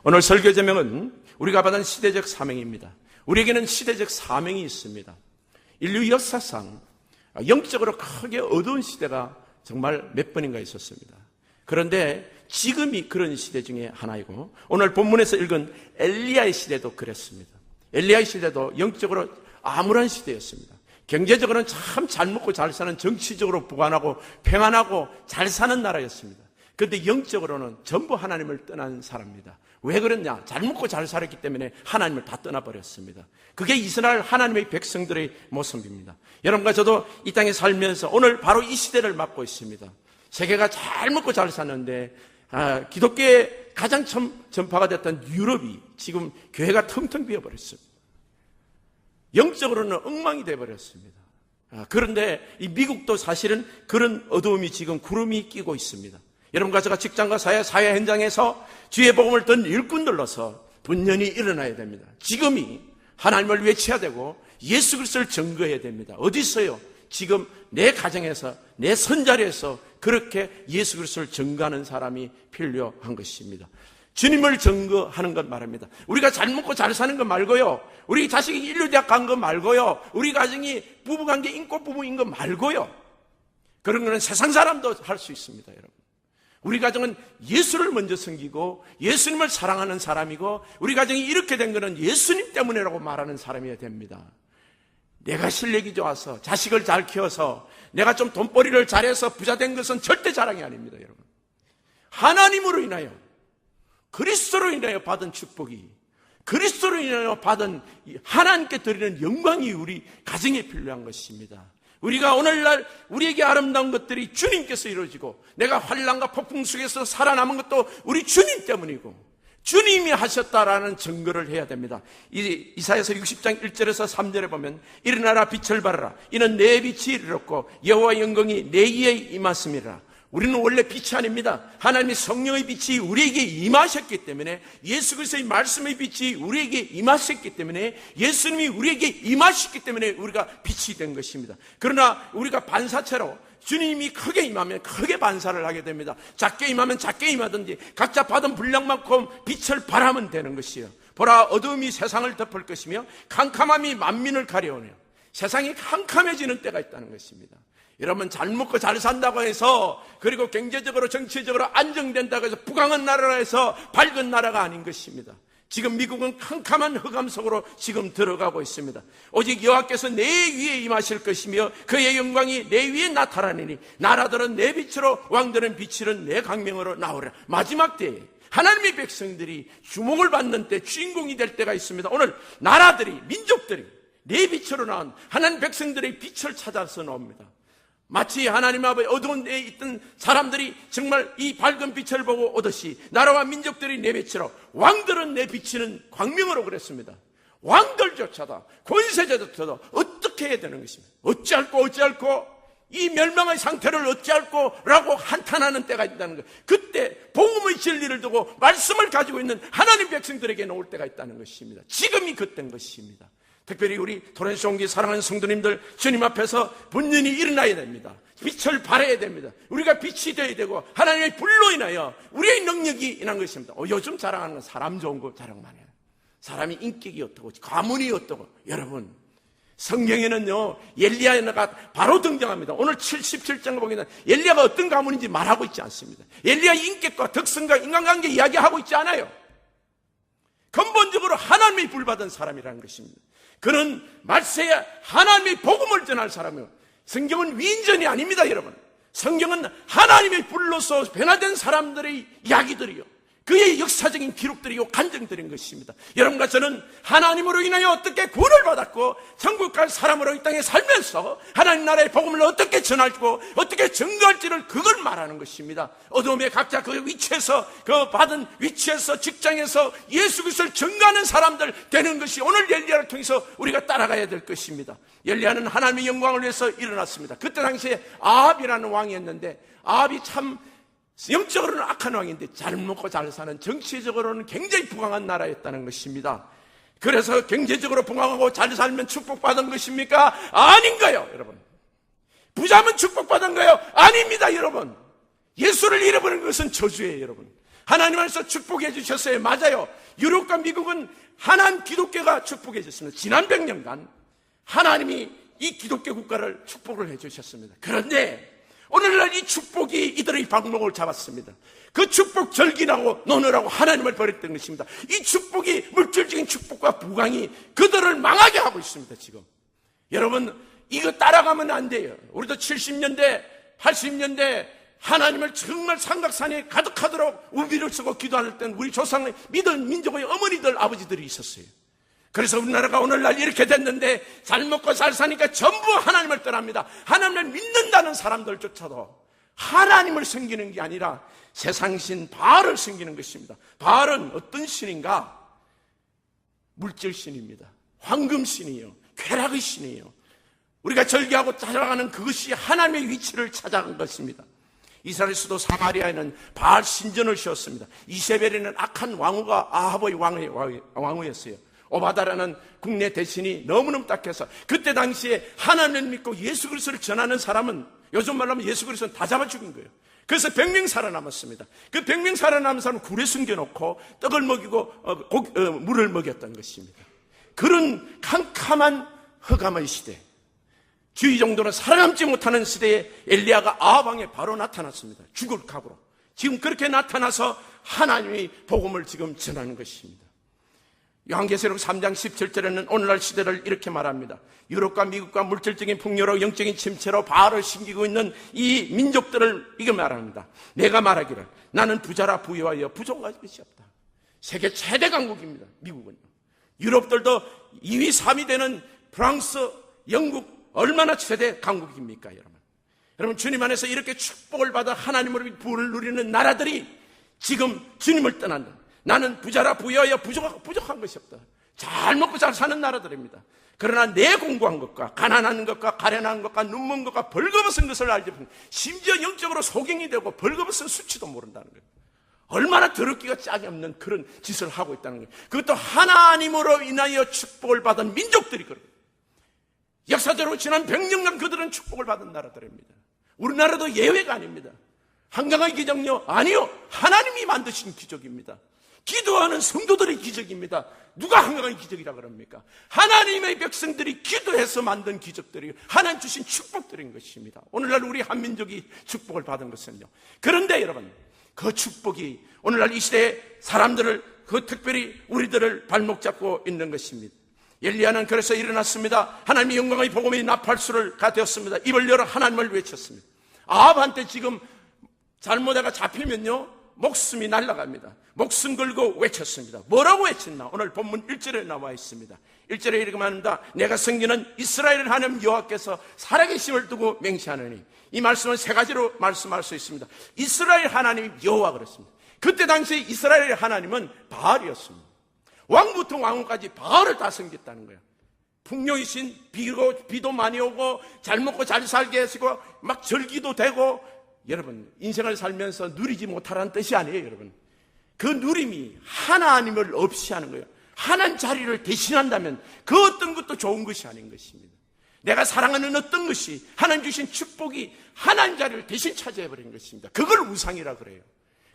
오늘 설교 제목은 우리가 받은 시대적 사명입니다. 우리에게는 시대적 사명이 있습니다. 인류 역사상 영적으로 크게 어두운 시대가 정말 몇 번인가 있었습니다. 그런데 지금이 그런 시대 중에 하나이고, 오늘 본문에서 읽은 엘리야의 시대도 그랬습니다. 엘리야의 시대도 영적으로 암울한 시대였습니다. 경제적으로는 참 잘 먹고 잘 사는, 정치적으로 부안하고 평안하고 잘 사는 나라였습니다. 그런데 영적으로는 전부 하나님을 떠난 사람입니다. 왜 그랬냐? 잘 먹고 잘 살았기 때문에 하나님을 다 떠나버렸습니다. 그게 이스라엘 하나님의 백성들의 모습입니다. 여러분과 저도 이 땅에 살면서 오늘 바로 이 시대를 맞고 있습니다. 세계가 잘 먹고 잘 사는데 기독교의 가장 전파가 됐던 유럽이 지금 교회가 텅텅 비어버렸습니다. 영적으로는 엉망이 되어버렸습니다. 그런데 이 미국도 사실은 그런 어두움이 지금 구름이 끼고 있습니다. 여러분과 제가 직장과 사회 현장에서 주의 복음을 던 일꾼들로서 분연히 일어나야 됩니다. 지금이 하나님을 외쳐야 되고 예수 그리스도를 증거해야 됩니다. 어디 있어요? 지금 내 가정에서, 내 선자리에서 그렇게 예수 그리스도를 증거하는 사람이 필요한 것입니다. 주님을 증거하는 것 말합니다. 우리가 잘 먹고 잘 사는 것 말고요, 우리 자식이 인류대학 간 것 말고요, 우리 가정이 부부관계 인권부부인 것 말고요, 그런 거는 세상 사람도 할 수 있습니다. 여러분, 우리 가정은 예수를 먼저 섬기고 예수님을 사랑하는 사람이고, 우리 가정이 이렇게 된 것은 예수님 때문이라고 말하는 사람이어야 됩니다. 내가 실력이 좋아서 자식을 잘 키워서 내가 좀 돈벌이를 잘해서 부자 된 것은 절대 자랑이 아닙니다. 여러분, 하나님으로 인하여, 그리스도로 인하여 받은 축복이, 그리스도로 인하여 받은 하나님께 드리는 영광이 우리 가정에 필요한 것입니다. 우리가 오늘날 우리에게 아름다운 것들이 주님께서 이루어지고, 내가 환난과 폭풍 속에서 살아남은 것도 우리 주님 때문이고 주님이 하셨다라는 증거를 해야 됩니다. 이사야서 60장 1절에서 3절에 보면, 일어나라 빛을 발하라, 이는 내 빛이 이르렀고 여호와의 영광이 내 위에 임하심이라. 우리는 원래 빛이 아닙니다. 하나님의 성령의 빛이 우리에게 임하셨기 때문에, 예수 그리스도의 말씀의 빛이 우리에게 임하셨기 때문에, 예수님이 우리에게 임하셨기 때문에 우리가 빛이 된 것입니다. 그러나 우리가 반사체로 주님이 크게 임하면 크게 반사를 하게 됩니다. 작게 임하면 작게 임하든지 각자 받은 분량만큼 빛을 발하면 되는 것이에요. 보라, 어두움이 세상을 덮을 것이며 캄캄함이 만민을 가려오네요. 세상이 캄캄해지는 때가 있다는 것입니다. 여러분, 잘 먹고 잘 산다고 해서, 그리고 경제적으로 정치적으로 안정된다고 해서 부강한 나라라 해서 밝은 나라가 아닌 것입니다. 지금 미국은 캄캄한 흑암 속으로 지금 들어가고 있습니다. 오직 여호와께서 내 위에 임하실 것이며 그의 영광이 내 위에 나타나리니 나라들은 내 빛으로, 왕들은 빛으로 내 광명으로 나오리라. 마지막 때에 하나님의 백성들이 주목을 받는 때, 주인공이 될 때가 있습니다. 오늘 나라들이, 민족들이 내 빛으로 나온 하나님 백성들의 빛을 찾아서 나옵니다. 마치 하나님 앞에 어두운 데에 있던 사람들이 정말 이 밝은 빛을 보고 오듯이 나라와 민족들이 내 빛으로, 왕들은 내 비치는 광명으로 그랬습니다. 왕들조차도, 권세자조차도 어떻게 해야 되는 것입니다. 어찌할꼬 이 멸망의 상태를 어찌할꼬 라고 한탄하는 때가 있다는 것. 그때 복음의 진리를 두고 말씀을 가지고 있는 하나님 백성들에게 올 때가 있다는 것입니다. 지금이 그때인 것입니다. 특별히 우리 토렌스 옹기 사랑하는 성도님들, 주님 앞에서 분연히 일어나야 됩니다. 빛을 발해야 됩니다. 우리가 빛이 되어야 되고, 하나님의 불로 인하여 우리의 능력이 인한 것입니다. 요즘 자랑하는 건 사람 좋은 거 자랑만 해요. 사람이 인격이 어떻고 가문이 어떻고. 여러분, 성경에는요, 엘리야가 바로 등장합니다. 오늘 77장 보기에는 엘리야가 어떤 가문인지 말하고 있지 않습니다. 엘리야의 인격과 덕성과 인간관계 이야기하고 있지 않아요. 근본적으로 하나님의 불받은 사람이라는 것입니다. 그는 말세에 하나님의 복음을 전할 사람이에요. 성경은 위인전이 아닙니다, 여러분. 성경은 하나님의 불로서 변화된 사람들의 이야기들이요, 그의 역사적인 기록들이요, 간증들인 것입니다. 여러분과 저는 하나님으로 인하여 어떻게 구원을 받았고 천국 갈 사람으로 이 땅에 살면서 하나님 나라의 복음을 어떻게 전할고 어떻게 증거할지를, 그걸 말하는 것입니다. 어둠의 각자 그 위치에서, 그 받은 위치에서, 직장에서 예수 그리스도를 증거하는 사람들 되는 것이 오늘 엘리야를 통해서 우리가 따라가야 될 것입니다. 엘리야는 하나님의 영광을 위해서 일어났습니다. 그때 당시에 아합이라는 왕이었는데, 아합이 참 영적으로는 악한 왕인데 잘 먹고 잘 사는, 정치적으로는 굉장히 부강한 나라였다는 것입니다. 그래서 경제적으로 부강하고 잘 살면 축복받은 것입니까? 아닌가요, 여러분? 부자면 축복받은 거예요? 아닙니다, 여러분. 예수를 잃어버린 것은 저주예요, 여러분. 하나님 안에서 축복해 주셨어요. 맞아요. 유럽과 미국은 하나님 기독교가 축복해 주셨습니다. 지난 100년간 하나님이 이 기독교 국가를 축복을 해 주셨습니다. 그런데 오늘날 이 축복이 이들의 방목을 잡았습니다. 그 축복 절기라고 노느라고 하나님을 버렸던 것입니다. 이 축복이 물질적인 축복과 부강이 그들을 망하게 하고 있습니다. 지금 여러분 이거 따라가면 안 돼요. 우리도 70년대 80년대 하나님을 정말 삼각산에 가득하도록 우비를 쓰고 기도할 때는 우리 조상의 믿은 민족의 어머니들 아버지들이 있었어요. 그래서 우리나라가 오늘날 이렇게 됐는데 잘 먹고 잘 사니까 전부 하나님을 떠납니다. 하나님을 믿는다는 사람들조차도 하나님을 섬기는 게 아니라 세상신 바알을 섬기는 것입니다. 바알은 어떤 신인가? 물질신입니다. 황금신이에요. 쾌락의 신이에요. 우리가 절기하고 찾아가는 그것이 하나님의 위치를 찾아간 것입니다. 이스라엘 수도 사마리아에는 바알 신전을 지었습니다. 이세벨에는 악한 왕후가 아합의 왕후였어요. 오바다라는 국내 대신이 너무너무 딱해서 그때 당시에 하나님을 믿고 예수 그리스도를 전하는 사람은 요즘 말로 하면 예수 그리스도는 다 잡아 죽인 거예요. 그래서 100명 살아남았습니다. 그 100명 살아남은 사람은 굴에 숨겨놓고 떡을 먹이고 물을 먹였던 것입니다. 그런 캄캄한 흑암의 시대, 주의 정도는 살아남지 못하는 시대에 엘리야가 아합 왕에 바로 나타났습니다. 죽을 각오로. 지금 그렇게 나타나서 하나님의 복음을 지금 전하는 것입니다. 요한계시록 3장 17절에는 오늘날 시대를 이렇게 말합니다. 유럽과 미국과 물질적인 풍요로 영적인 침체로 바알을 섬기고 있는 이 민족들을 이렇게 말합니다. 내가 말하기를 나는 부자라 부유하여 부족할 것이 없다. 세계 최대 강국입니다. 미국은요. 유럽들도 2위 3위 되는 프랑스, 영국 얼마나 최대 강국입니까 여러분? 여러분 주님 안에서 이렇게 축복을 받아 하나님으로 부를 누리는 나라들이 지금 주님을 떠난다. 나는 부자라 부유하여 부족한 것이 없다. 잘 먹고 잘 사는 나라들입니다. 그러나 내 공부한 것과 가난한 것과 가련한 것과 눈먼 것과 벌거벗은 것을 알지 못하는, 심지어 영적으로 소경이 되고 벌거벗은 수치도 모른다는 거예요. 얼마나 더럽기가 짝이 없는 그런 짓을 하고 있다는 거예요. 그것도 하나님으로 인하여 축복을 받은 민족들이 그래요. 역사적으로 지난 100년간 그들은 축복을 받은 나라들입니다. 우리나라도 예외가 아닙니다. 한강의 기적요? 아니요. 하나님이 만드신 기적입니다. 기도하는 성도들의 기적입니다. 누가 한강의 기적이라 그럽니까? 하나님의 백성들이 기도해서 만든 기적들이 하나님 주신 축복들인 것입니다. 오늘날 우리 한민족이 축복을 받은 것은요. 그런데 여러분, 그 축복이 오늘날 이 시대의 사람들을, 그 특별히 우리들을 발목 잡고 있는 것입니다. 엘리야는 그래서 일어났습니다. 하나님의 영광의 복음이 나팔수를 가되었습니다. 입을 열어 하나님을 외쳤습니다. 아합한테 지금 잘못해가 잡히면요 목숨이 날아갑니다. 목숨 걸고 외쳤습니다. 뭐라고 외쳤나? 오늘 본문 1절에 나와 있습니다. 1절에 이렇게 말합니다. 내가 섬기는 이스라엘 하나님 여호와께서 살아계심을 두고 맹세하느니. 이 말씀은 세 가지로 말씀할 수 있습니다. 이스라엘 하나님 여호와 그랬습니다. 그때 당시에 이스라엘 하나님은 바알이었습니다. 왕부터 왕후까지 바알을 다 섬겼다는 거예요. 풍요이신, 비도 많이 오고 잘 먹고 잘 살게 하시고 막 절기도 되고, 여러분 인생을 살면서 누리지 못하라는 뜻이 아니에요. 여러분 그 누림이 하나님을 없이 하는 거예요. 하나님 자리를 대신한다면 그 어떤 것도 좋은 것이 아닌 것입니다. 내가 사랑하는 어떤 것이 하나님 주신 축복이 하나님 자리를 대신 차지해버린 것입니다. 그걸 우상이라 그래요.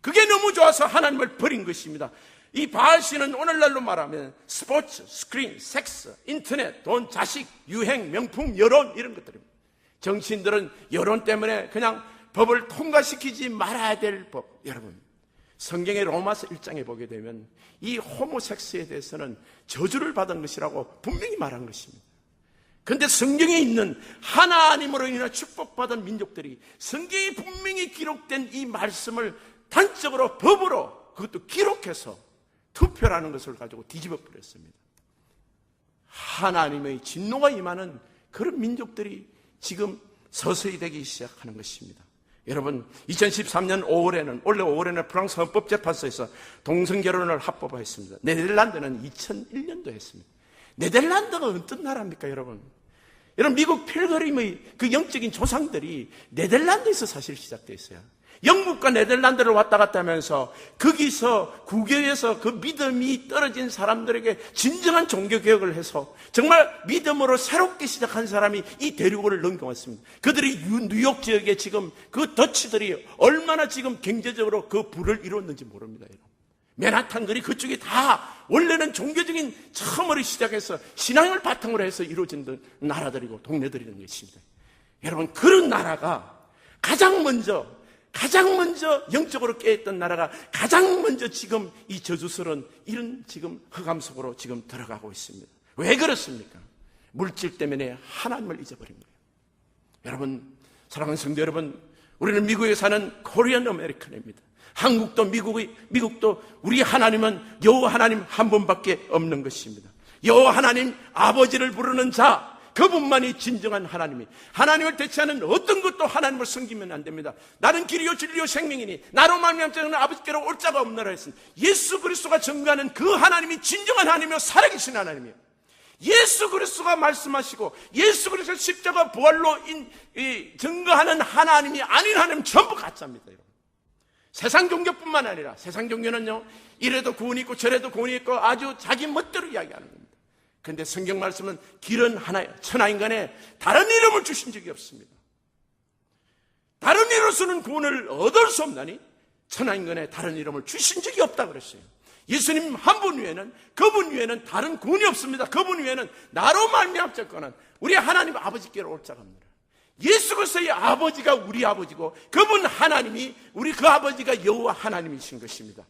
그게 너무 좋아서 하나님을 버린 것입니다. 이 바알신은 오늘날로 말하면 스포츠, 스크린, 섹스, 인터넷, 돈, 자식, 유행, 명품, 여론 이런 것들입니다. 정치인들은 여론 때문에 그냥 법을 통과시키지 말아야 될 법. 여러분 성경의 로마서 1장에 보게 되면 이 호모섹스에 대해서는 저주를 받은 것이라고 분명히 말한 것입니다. 그런데 성경에 있는 하나님으로 인해 축복받은 민족들이 성경에 분명히 기록된 이 말씀을 단적으로 법으로 그것도 기록해서 투표라는 것을 가지고 뒤집어 버렸습니다. 하나님의 진노가 임하는 그런 민족들이 지금 서서히 되기 시작하는 것입니다. 여러분 2013년 5월에는 원래 5월에는 프랑스 헌법재판소에서 동성결혼을 합법화했습니다. 네덜란드는 2001년도 했습니다. 네덜란드가 어떤 나라입니까 여러분? 여러분 미국 필그림의 그 영적인 조상들이 네덜란드에서 사실 시작됐어요. 영국과 네덜란드를 왔다 갔다 하면서 거기서 국교에서 그 믿음이 떨어진 사람들에게 진정한 종교개혁을 해서 정말 믿음으로 새롭게 시작한 사람이 이 대륙을 넘겨왔습니다. 그들이 뉴욕 지역에 지금 그 더치들이 얼마나 지금 경제적으로 그 부를 이뤘는지 모릅니다. 맨하탄 거리 그쪽이 다 원래는 종교적인 처음으로 시작해서 신앙을 바탕으로 해서 이루어진 나라들이고 동네들이라는 것입니다. 여러분, 그런 나라가 가장 먼저 영적으로 깨었던 나라가 가장 먼저 지금 이 저주스러운 이런 지금 흑암 속으로 지금 들어가고 있습니다. 왜 그렇습니까? 물질 때문에 하나님을 잊어버린 거예요. 여러분, 사랑하는 성도 여러분, 우리는 미국에 사는 코리안 아메리칸입니다. 한국도 미국도 우리 하나님은 여호와 하나님 한 분밖에 없는 것입니다. 여호와 하나님 아버지를 부르는 자, 그분만이 진정한 하나님이, 하나님을 대체하는 어떤 것도 하나님을 섬기면 안 됩니다. 나는 길이요 진리요 생명이니 나로 말미암지 않는 아버지께로 올 자가 없노라 했으니 예수 그리스도가 증거하는 그 하나님이 진정한 하나님이요 살아계신 하나님이에요. 예수 그리스도가 말씀하시고 예수 그리스도 십자가 부활로 증거하는 하나님이 아닌 하나님 전부 가짜입니다. 여러분. 세상 종교뿐만 아니라 세상 종교는요, 이래도 구원이 있고 저래도 구원이 있고 아주 자기 멋대로 이야기하는 겁니다. 그런데 성경 말씀은 길은 하나예요. 천하인간에 다른 이름을 주신 적이 없습니다. 다른 이로서는 구원을 얻을 수 없나니 천하인간에 다른 이름을 주신 적이 없다고 그랬어요. 예수님 한 분 외에는, 그분 외에는 다른 구원이 없습니다. 그분 외에는 나로 말미암자거는 우리 하나님 아버지께로 올 자가 없느라. 예수 그리스도의 아버지가 우리 아버지고 그분 하나님이 우리 그 아버지가 여호와 하나님이신 것입니다.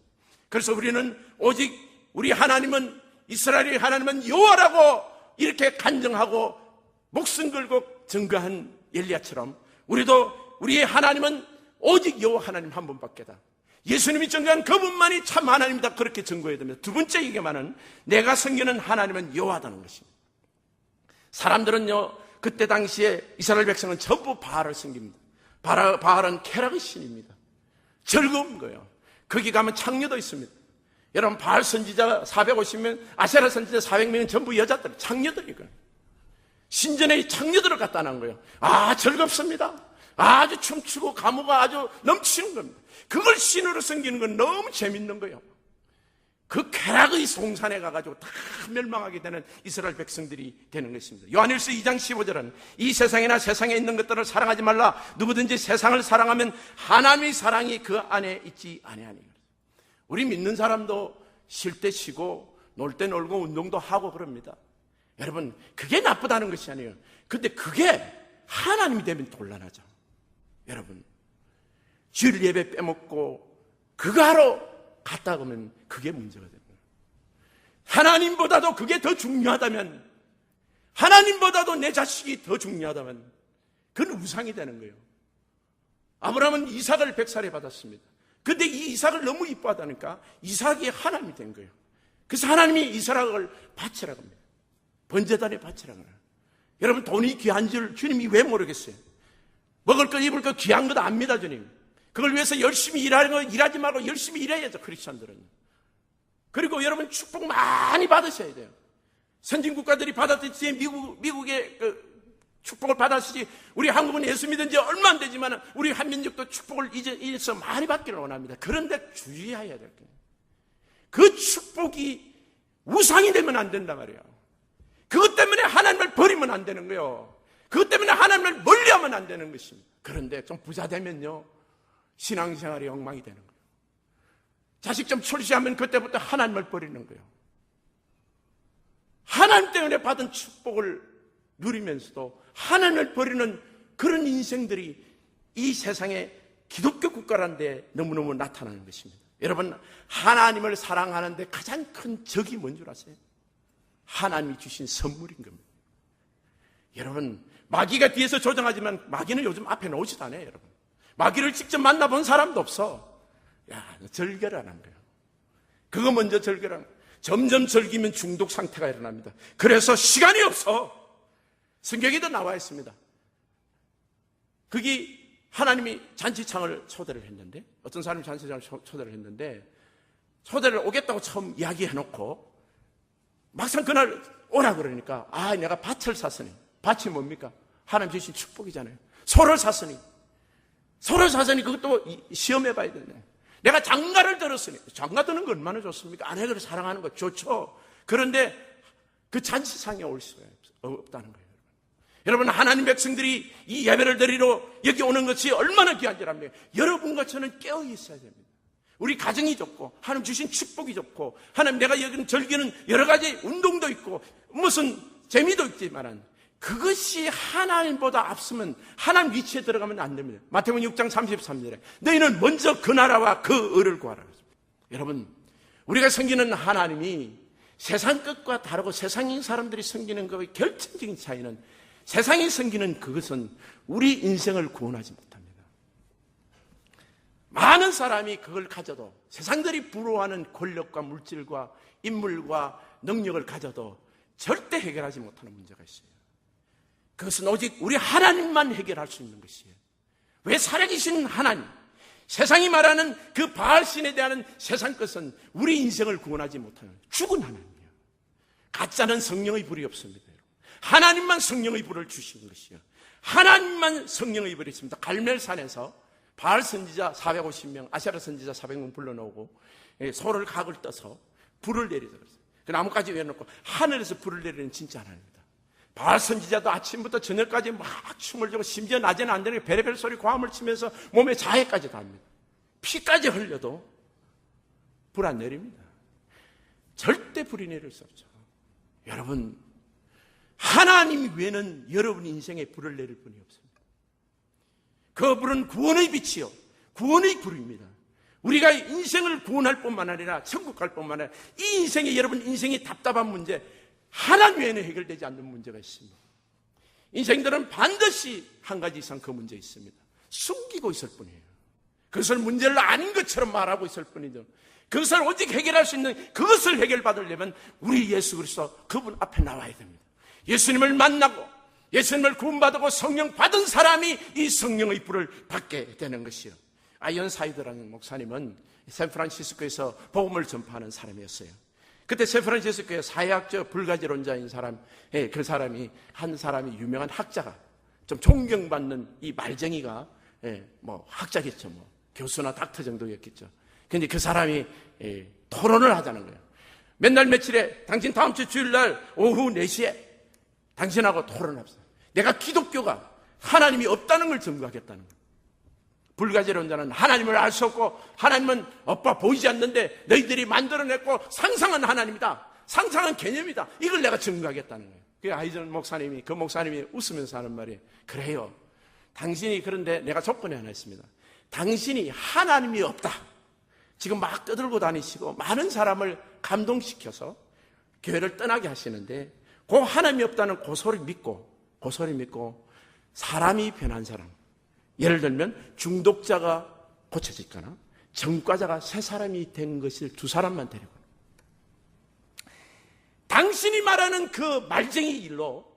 그래서 우리는 오직 우리 하나님은, 이스라엘의 하나님은 여호와라고 이렇게 간증하고 목숨 걸고 증거한 엘리야처럼 우리도 우리의 하나님은 오직 여호와 하나님 한 분밖에다. 예수님이 증거한 그분만이 참 하나님이다, 그렇게 증거해야 됩니다. 두 번째 얘기만은 내가 섬기는 하나님은 여호와다는 것입니다. 사람들은요, 그때 당시에 이스라엘 백성은 전부 바알을 섬깁니다. 바알은 쾌락의 신입니다. 즐거운 거예요. 거기 가면 창녀도 있습니다. 여러분, 바알 선지자 450명, 아세라 선지자 400명은 전부 여자들, 창녀들이거든요. 신전에 창녀들을 갖다 놓은 거예요. 아, 즐겁습니다. 아주 춤추고 감호가 아주 넘치는 겁니다. 그걸 신으로 섬기는 건 너무 재밌는 거예요. 그 쾌락의 송산에 가가지고 다 멸망하게 되는 이스라엘 백성들이 되는 것입니다. 요한일서 2장 15절은 이 세상이나 세상에 있는 것들을 사랑하지 말라. 누구든지 세상을 사랑하면 하나님의 사랑이 그 안에 있지 아니하니. 우리 믿는 사람도 쉴 때 쉬고 놀 때 놀고 운동도 하고 그럽니다. 여러분, 그게 나쁘다는 것이 아니에요. 근데 그게 하나님이 되면 곤란하죠. 여러분, 주일 예배 빼먹고 그거 하러 갔다 오면 그게 문제가 됩니다. 하나님보다도 그게 더 중요하다면, 하나님보다도 내 자식이 더 중요하다면 그건 우상이 되는 거예요. 아브라함은 이삭을 100살에 받았습니다. 근데 이 이삭을 너무 이뻐하다니까 이삭이 하나님이 된 거예요. 그래서 하나님이 이삭을 바치라고 합니다. 번제단에 바치라고 해요. 여러분, 돈이 귀한 줄 주님이 왜 모르겠어요? 먹을 것 입을 것 귀한 것 압니다, 주님. 그걸 위해서 열심히 일하는 거 일하지 말고 열심히 일해야죠, 크리스천들은. 그리고 여러분, 축복 많이 받으셔야 돼요. 선진국가들이 받았듯이 미국의 그 축복을 받았으지, 우리 한국은 예수 믿은 지 얼마 안 되지만 우리 한민족도 축복을 이제서 많이 받기를 원합니다. 그런데 주의해야 될 거예요. 그 축복이 우상이 되면 안 된단 말이에요. 그것 때문에 하나님을 버리면 안 되는 거예요. 그것 때문에 하나님을 멀리하면 안 되는 것입니다. 그런데 좀 부자 되면요, 신앙생활이 엉망이 되는 거예요. 자식 좀 출시하면 그때부터 하나님을 버리는 거예요. 하나님 때문에 받은 축복을 누리면서도 하나님을 버리는 그런 인생들이 이 세상에 기독교 국가라는데 너무너무 나타나는 것입니다. 여러분, 하나님을 사랑하는데 가장 큰 적이 뭔 줄 아세요? 하나님이 주신 선물인 겁니다. 여러분, 마귀가 뒤에서 조정하지만 마귀는 요즘 앞에 나오지도 않아요. 여러분, 마귀를 직접 만나본 사람도 없어. 야, 절결하는 거예요. 그거 먼저 절결하는 거예요. 점점 즐기면 중독 상태가 일어납니다. 그래서 시간이 없어. 성경에도 나와 있습니다. 거기 하나님이 잔치창을 초대를 했는데, 어떤 사람이 잔치창을 초대를 했는데, 초대를 오겠다고 처음 이야기해놓고 막상 그날 오라 그러니까, 아, 내가 밭을 샀으니. 밭이 뭡니까? 하나님 주신 축복이잖아요. 소를 샀으니 서로 사전이 그것도 시험해 봐야 되네. 내가 장가를 들었으니, 장가 드는 거 얼마나 좋습니까? 아내를 사랑하는 거 좋죠. 그런데 그 잔치상에 올 수가 없다는 거예요. 여러분, 하나님 백성들이 이 예배를 드리러 여기 오는 것이 얼마나 귀한 줄 압니까? 여러분과 저는 깨어 있어야 됩니다. 우리 가정이 좋고, 하나님 주신 축복이 좋고, 하나님 내가 여기는 즐기는 여러 가지 운동도 있고, 무슨 재미도 있지만은, 그것이 하나님보다 앞서면 하나님 위치에 들어가면 안 됩니다. 마태복음 6장 33절에 너희는 먼저 그 나라와 그 의를 구하라. 여러분, 우리가 섬기는 하나님이 세상 것과 다르고 세상인 사람들이 섬기는 것의 결정적인 차이는, 세상이 섬기는 그것은 우리 인생을 구원하지 못합니다. 많은 사람이 그걸 가져도, 세상들이 부러워하는 권력과 물질과 인물과 능력을 가져도 절대 해결하지 못하는 문제가 있어요. 그것은 오직 우리 하나님만 해결할 수 있는 것이에요. 왜? 살아계신 하나님, 세상이 말하는 그 바알신에 대한 세상 것은 우리 인생을 구원하지 못하는 죽은 하나님이에요. 가짜는 성령의 불이 없습니다. 하나님만 성령의 불을 주신 것이요, 하나님만 성령의 불이 있습니다. 갈멜산에서 바알 선지자 450명, 아세라 선지자 400명 불러놓고 소를 각을 떠서 불을 내리자 그랬어요. 그 나뭇가지 위에 놓고 하늘에서 불을 내리는 진짜 하나님입니다. 바알 선지자도 아침부터 저녁까지 막 춤을 추고, 심지어 낮에는 안 되는 베레벨 소리 고함을 치면서 몸에 자해까지 답니다. 피까지 흘려도 불 안 내립니다. 절대 불이 내릴 수 없죠. 여러분, 하나님 외에는 여러분 인생에 불을 내릴 분이 없습니다. 그 불은 구원의 빛이요, 구원의 불입니다. 우리가 인생을 구원할 뿐만 아니라 천국 갈 뿐만 아니라 이 인생에, 여러분 인생이 답답한 문제, 하나님 외에는 해결되지 않는 문제가 있습니다. 인생들은 반드시 한 가지 이상 그 문제 있습니다. 숨기고 있을 뿐이에요. 그것을 문제를 아닌 것처럼 말하고 있을 뿐이죠. 그것을 오직 해결할 수 있는, 그것을 해결받으려면 우리 예수 그리스도 그분 앞에 나와야 됩니다. 예수님을 만나고 예수님을 구원받고 성령 받은 사람이 이 성령의 불을 받게 되는 것이요. 아이언 사이드라는 목사님은 샌프란시스코에서 복음을 전파하는 사람이었어요. 그때 샌프란시스코의 사회학적 불가지론자인 사람, 그 사람이, 한 사람이 유명한 학자가, 좀 존경받는 이 말쟁이가, 뭐 학자겠죠, 뭐 교수나 닥터 정도였겠죠. 근데 그 사람이 토론을 하자는 거예요. 맨날 며칠에 당신 다음 주 주일날 오후 4시에 당신하고 토론합시다. 내가 기독교가 하나님이 없다는 걸 증거하겠다는 거예요. 불가지론자는 하나님을 알 수 없고 하나님은 오빠 보이지 않는데 너희들이 만들어냈고 상상한 하나님이다, 상상한 개념이다, 이걸 내가 증거하겠다는 거예요. 그 아이전 목사님이, 그 목사님이 웃으면서 하는 말이, 그래요, 당신이, 그런데 내가 조건이 하나 있습니다. 당신이 하나님이 없다, 지금 막 떠들고 다니시고 많은 사람을 감동시켜서 교회를 떠나게 하시는데, 그 하나님이 없다는 그 소리 믿고 사람이 변한 사람, 예를 들면 중독자가 고쳐졌거나 전과자가 새 사람이 된 것을 2사람만 데리고, 당신이 말하는 그 말쟁이 일로,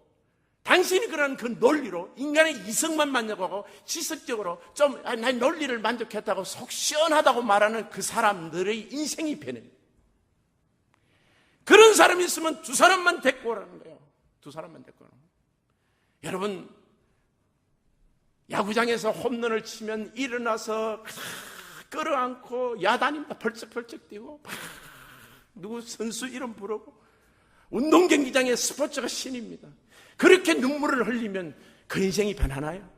당신이 그러는 그 논리로 인간의 이성만 만족하고 지식적으로 좀 난 논리를 만족했다고 속 시원하다고 말하는 그 사람들의 인생이 변해요. 그런 사람이 있으면 2사람만 데리고 오라는 거예요. 2사람만 데리고 오라는 거예요. 여러분, 야구장에서 홈런을 치면 일어나서 끌어안고 야단입니다. 펄쩍펄쩍 뛰고 누구 선수 이름 부르고, 운동 경기장에 스포츠가 신입니다. 그렇게 눈물을 흘리면 그 인생이 변하나요?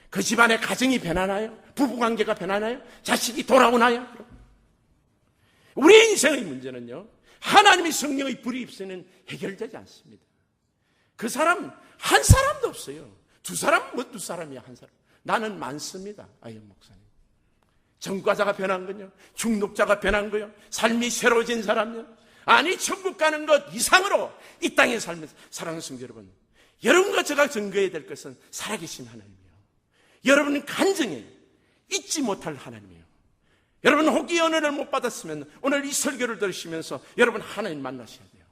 그 집안의 가정이 변하나요? 부부관계가 변하나요? 자식이 돌아오나요? 우리 인생의 문제는요, 하나님의 성령의 불이 없이는 해결되지 않습니다. 그 사람 한 사람도 없어요. 2사람, 뭐 2사람이야, 한 사람. 나는 많습니다. 아이언 목사님. 전과자가 변한 거요, 중독자가 변한 거요, 삶이 새로워진 사람요, 아니 천국 가는 것 이상으로 이 땅에 살면서. 사랑하는 성도 여러분, 여러분과 제가 증거해야 될 것은 살아계신 하나님이에요. 여러분 간증에 잊지 못할 하나님이에요. 여러분 혹이 은혜를 못 받았으면 오늘 이 설교를 들으시면서 여러분 하나님 만나셔야 돼요.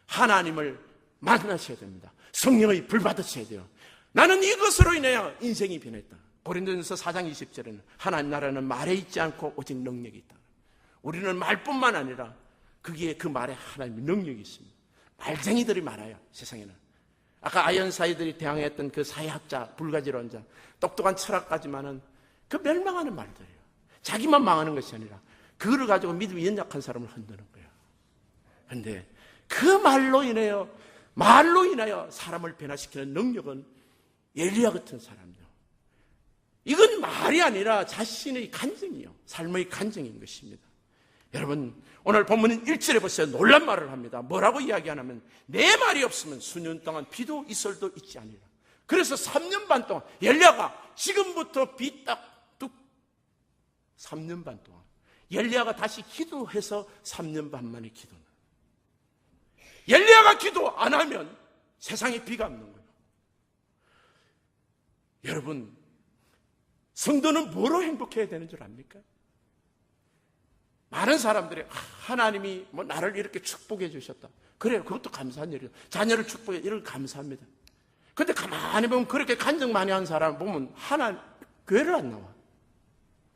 하나님을 만나셔야 됩니다. 성령의 불 받으셔야 돼요. 나는 이것으로 인하여 인생이 변했다. 고린도전서 4장 20절에는 하나님 나라는 말에 있지 않고 오직 능력이 있다. 우리는 말뿐만 아니라 거기에 그 말에 하나님의 능력이 있습니다. 말쟁이들이 많아요, 세상에는. 아까 아이언사이들이 대항했던 그 사회학자, 불가지론자, 똑똑한 철학가지만은 그 멸망하는 말들이에요. 자기만 망하는 것이 아니라 그거를 가지고 믿음이 연약한 사람을 흔드는 거예요. 그런데 그 말로 인하여 사람을 변화시키는 능력은 엘리야 같은 사람이요. 이건 말이 아니라 자신의 간증이요. 삶의 간증인 것입니다. 여러분, 오늘 본문 1절에 보세요. 놀란 말을 합니다. 뭐라고 이야기하냐면 내 말이 없으면 수년 동안 비도 이슬도 있지 아니라. 그래서 3년 반 동안 엘리야가 지금부터 비 딱 뚝 3년 반 동안 엘리야가 다시 기도해서 3년 반 만에 기도는. 엘리야가 기도 안 하면 세상에 비가 없는 거예요. 여러분, 성도는 뭐로 행복해야 되는 줄 압니까? 많은 사람들이 하나님이 나를 이렇게 축복해 주셨다. 그래요. 그것도 감사한 일이에요. 자녀를 축복해 이런 감사합니다. 근데 가만히 보면 그렇게 간증 많이 한 사람 보면 교회를 안 나와.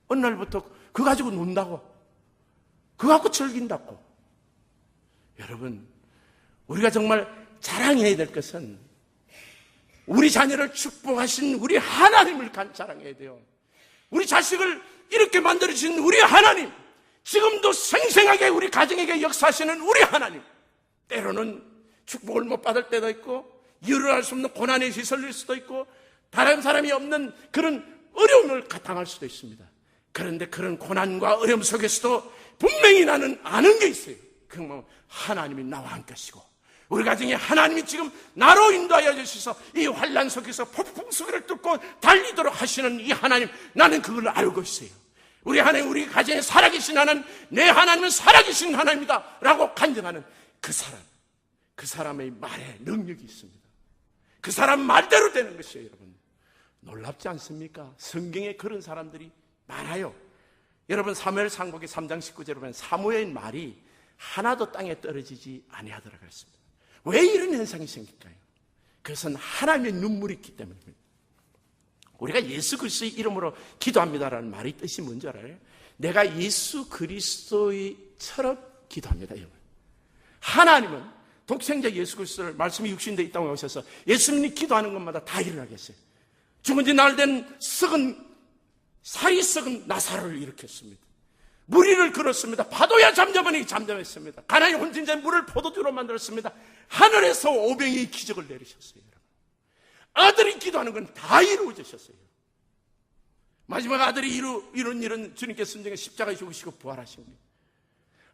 어느 날부터 그거 가지고 논다고. 그거 갖고 즐긴다고. 여러분, 우리가 정말 자랑해야 될 것은 우리 자녀를 축복하신 우리 하나님을 자랑해야 돼요. 우리 자식을 이렇게 만들어주신 우리 하나님, 지금도 생생하게 우리 가정에게 역사하시는 우리 하나님. 때로는 축복을 못 받을 때도 있고 이유를 알 수 없는 고난에 휘둘릴 수도 있고 다른 사람이 없는 그런 어려움을 당할 수도 있습니다. 그런데 그런 고난과 어려움 속에서도 분명히 나는 아는 게 있어요. 그건 하나님이 나와 함께 하시고 우리 가정에 하나님이 지금 나로 인도하여 주셔서 이 환난 속에서 폭풍 수기를 뚫고 달리도록 하시는 이 하나님, 나는 그걸 알고 있어요. 우리 하나님, 우리 가정에 살아계신 하나님, 내 하나님은 살아계신 하나님이다 라고 간증하는 그 사람의 말에 능력이 있습니다. 그 사람 말대로 되는 것이에요. 여러분, 놀랍지 않습니까? 성경에 그런 사람들이 많아요. 여러분, 사무엘 상복기 3장 19절에 보면 사무엘의 말이 하나도 땅에 떨어지지 아니하더라 그랬습니다. 왜 이런 현상이 생길까요? 그것은 하나님의 눈물이 있기 때문입니다. 우리가 예수 그리스도의 이름으로 기도합니다라는 말이 뜻이 뭔지 알아요? 내가 예수 그리스도처럼 기도합니다. 여러분, 하나님은 독생자 예수 그리스도를 말씀이 육신되어 있다고 하셔서 예수님이 기도하는 것마다 다 일어나게 했어요. 죽은 지 날 된 살이 썩은 나사로를 일으켰습니다. 무리를 걸었습니다. 파도야 잠잠하니 잠잠했습니다. 가나안에 혼진 자의 물을 포도주로 만들었습니다. 하늘에서 오병이의 기적을 내리셨어요. 아들이 기도하는 건 다 이루어지셨어요. 마지막 아들이 이룬 일은 주님께서 순정에 십자가에 죽으시고 부활하신 거예요.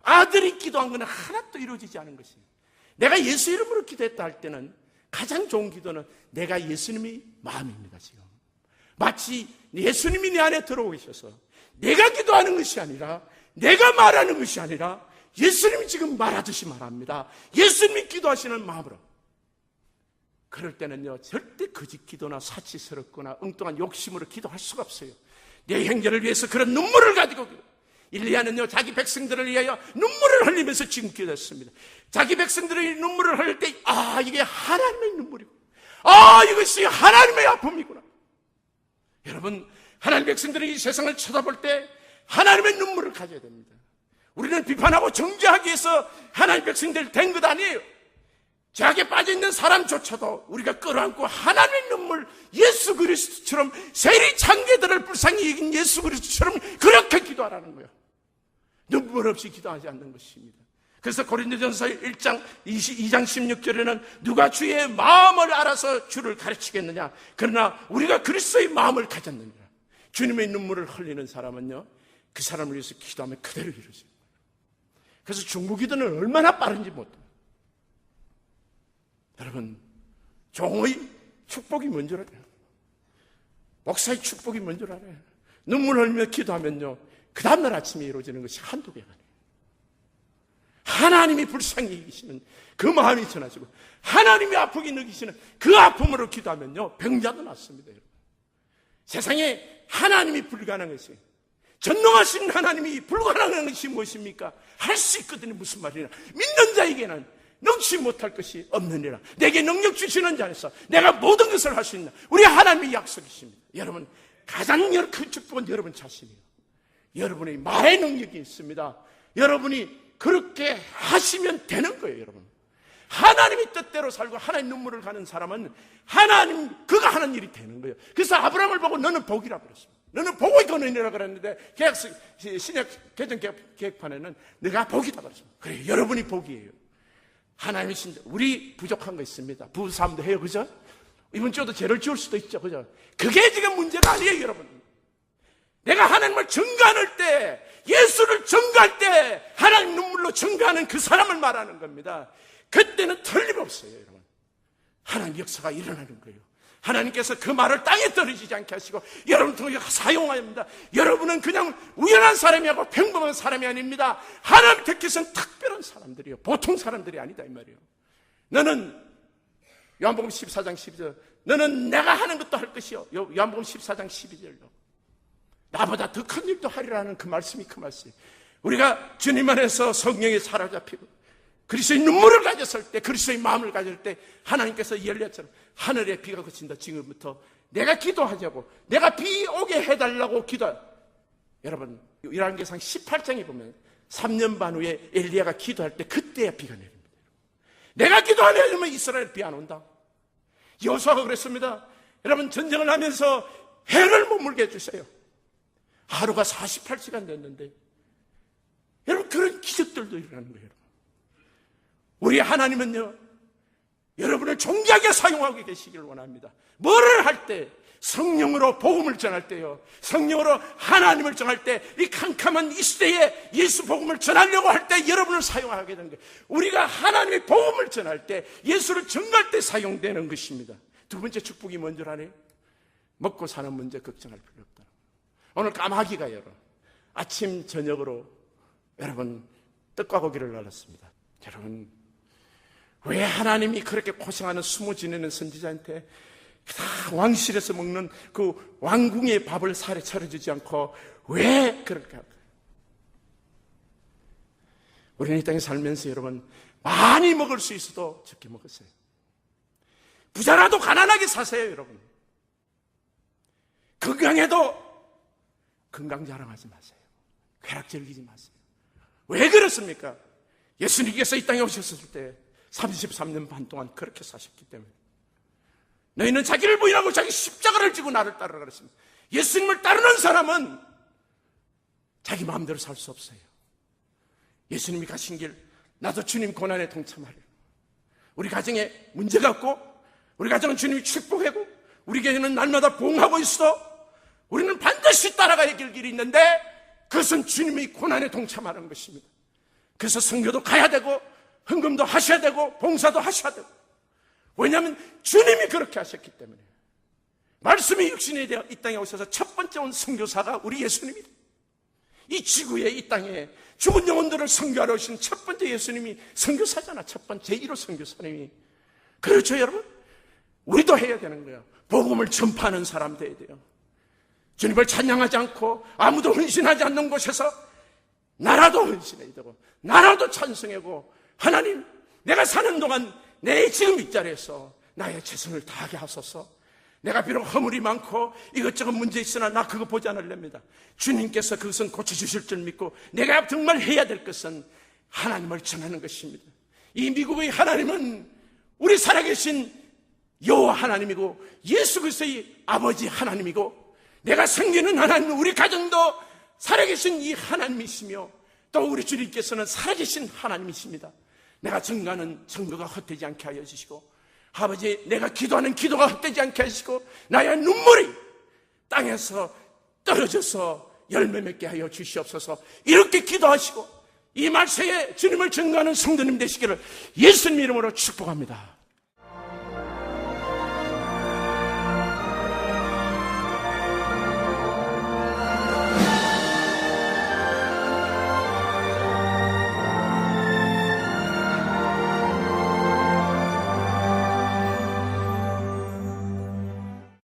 아들이 기도한 건 하나도 이루어지지 않은 것이에요. 내가 예수 이름으로 기도했다 할 때는 가장 좋은 기도는 내가 예수님이 마음입니다. 지금 마치 예수님이 내 안에 들어오 계셔서 내가 기도하는 것이 아니라 내가 말하는 것이 아니라 예수님이 지금 말하듯이 말합니다. 예수님이 기도하시는 마음으로. 그럴 때는요, 절대 거짓 기도나 사치스럽거나 엉뚱한 욕심으로 기도할 수가 없어요. 내 형제를 위해서 그런 눈물을 가지고 일리야는요, 자기 백성들을 위하여 눈물을 흘리면서 지금 기도했습니다. 자기 백성들의 눈물을 흘릴 때, 이게 하나님의 눈물이고, 이것이 하나님의 아픔이구나. 여러분, 하나님 백성들이 이 세상을 쳐다볼 때 하나님의 눈물을 가져야 됩니다. 우리는 비판하고 정죄하기 위해서 하나님 백성들 된 것 아니에요. 죄악에 빠져있는 사람조차도 우리가 끌어안고 하나님의 눈물, 예수 그리스도처럼 세리 창개들을 불쌍히 여긴 예수 그리스도처럼 그렇게 기도하라는 거예요. 눈물 없이 기도하지 않는 것입니다. 그래서 고린도전서 2장 16절에는 누가 주의 마음을 알아서 주를 가르치겠느냐, 그러나 우리가 그리스도의 마음을 가졌느냐. 주님의 눈물을 흘리는 사람은요, 그 사람을 위해서 기도하면 그대로 이루어져요. 그래서 중보기도는 얼마나 빠른지 못해요. 여러분, 종의 축복이 뭔 줄 알아요? 목사의 축복이 뭔 줄 알아요? 눈물 흘리며 기도하면요, 그 다음날 아침에 이루어지는 것이 한두 개가 아니에요. 하나님이 불쌍히 여기시는 그 마음이 전하시고 하나님이 아프게 느끼시는 그 아픔으로 기도하면요, 병자도 낫습니다. 여러분, 세상에 하나님이 불가능한 것이, 전능하신 하나님이 불가능한 것이 무엇입니까? 할 수 있거든요. 무슨 말이냐, 믿는 자에게는 능치 못할 것이 없느니라. 내게 능력 주시는 자에서 내가 모든 것을 할 수 있나. 우리 하나님의 약속이십니다. 여러분, 가장 큰 축복은 여러분 자신이에요. 여러분의 말의 능력이 있습니다. 여러분이 그렇게 하시면 되는 거예요. 여러분, 하나님의 뜻대로 살고 하나님 눈물을 가는 사람은 그가 하는 일이 되는 거예요. 그래서 아브라함을 보고 너는 복이라 그랬습니다. 너는 복의 근원이라고 그랬는데 신약 개정 계획판에는 네가 복이다 그랬습니다. 그래, 여러분이 복이에요. 하나님의 신자, 우리 부족한 거 있습니다. 부부싸움도 해요, 그죠? 이번 주도 죄를 지을 수도 있죠, 그죠? 그게 지금 문제가 아니에요, 여러분. 내가 하나님을 증거할 때, 예수를 증거할 때 하나님 눈물로 증거하는 그 사람을 말하는 겁니다. 그때는 틀림없어요, 여러분. 하나님 역사가 일어나는 거예요. 하나님께서 그 말을 땅에 떨어지지 않게 하시고 여러분 통해 사용합니다. 여러분은 그냥 우연한 사람이 아니고 평범한 사람이 아닙니다. 하나님 택해서는 특별한 사람들이요, 보통 사람들이 아니다 이 말이에요. 너는 요한복음 14장 12절, 너는 내가 하는 것도 할 것이요. 요한복음 14장 12절로 나보다 더 큰 일도 하리라는 그 말씀이 그 말씀이에요. 우리가 주님 안에서 성령에 사로잡히고 그리스도의 눈물을 가졌을 때, 그리스도의 마음을 가질 때 하나님께서 열렸처럼 하늘에 비가 그친다. 지금부터 내가 기도하자고, 내가 비 오게 해달라고 기도해. 여러분, 열왕기상 18장에 보면 3년 반 후에 엘리야가 기도할 때 그때야 비가 내립니다. 내가 기도하려면 이스라엘 비 안 온다. 여호수아가 그랬습니다. 여러분, 전쟁을 하면서 해를 머물게 해주세요. 하루가 48시간 됐는데 여러분, 그런 기적들도 일어나는 거예요. 우리 하나님은요, 여러분을 존귀하게 사용하고 계시기를 원합니다. 뭐를 할 때? 성령으로 복음을 전할 때요, 성령으로 하나님을 전할 때, 이 캄캄한 이 시대에 예수 복음을 전하려고 할 때 여러분을 사용하게 되는 거예요. 우리가 하나님의 복음을 전할 때, 예수를 전할 때 사용되는 것입니다. 두 번째 축복이 뭔지라네요? 먹고 사는 문제 걱정할 필요 없다. 오늘 까마귀가 여러분 아침 저녁으로 여러분 떡과 고기를 날랐습니다. 여러분, 왜 하나님이 그렇게 고생하는 숨어 지내는 선지자한테 다 왕실에서 먹는 그 왕궁의 밥을 살에 차려주지 않고 왜 그렇게 할까요? 우리는 이 땅에 살면서 여러분 많이 먹을 수 있어도 적게 먹으세요. 부자라도 가난하게 사세요, 여러분. 건강해도 건강 자랑하지 마세요. 쾌락 즐기지 마세요. 왜 그렇습니까? 예수님께서 이 땅에 오셨을 때 33년 반 동안 그렇게 사셨기 때문에. 너희는 자기를 부인하고 자기 십자가를 지고 나를 따르라 그랬습니다. 예수님을 따르는 사람은 자기 마음대로 살 수 없어요. 예수님이 가신 길, 나도 주님 고난에 동참하려. 우리 가정에 문제가 없고, 우리 가정은 주님이 축복하고, 우리 교회는 날마다 봉하고 있어. 우리는 반드시 따라가야 될 길이 있는데 그것은 주님이 고난에 동참하는 것입니다. 그래서 선교도 가야 되고 헌금도 하셔야 되고 봉사도 하셔야 되고. 왜냐하면 주님이 그렇게 하셨기 때문에. 말씀이 육신이 되어 이 땅에 오셔서 첫 번째 온 선교사가 우리 예수님이다. 이 지구에, 이 땅에 죽은 영혼들을 선교하러 오신 첫 번째 예수님이 선교사잖아. 첫 번째 1호 선교사님이. 그렇죠, 여러분? 우리도 해야 되는 거예요. 복음을 전파하는 사람 돼야 돼요. 주님을 찬양하지 않고 아무도 헌신하지 않는 곳에서 나라도 헌신해야 되고 나라도 찬송하고, 하나님, 내가 사는 동안 내 지금 이 자리에서 나의 최선을 다하게 하소서. 내가 비록 허물이 많고 이것저것 문제 있으나 나 그거 보지 않으렵니다. 주님께서 그것은 고쳐주실 줄 믿고 내가 정말 해야 될 것은 하나님을 전하는 것입니다. 이 미국의 하나님은 우리 살아계신 여호와 하나님이고 예수 그리스도의 아버지 하나님이고, 내가 섬기는 하나님은 우리 가정도 살아계신 이 하나님이시며 또 우리 주님께서는 살아계신 하나님이십니다. 내가 증거하는 증거가 헛되지 않게 하여 주시고, 아버지, 내가 기도하는 기도가 헛되지 않게 하시고, 나의 눈물이 땅에서 떨어져서 열매 맺게 하여 주시옵소서. 이렇게 기도하시고 이 말세에 주님을 증거하는 성도님 되시기를 예수님 이름으로 축복합니다.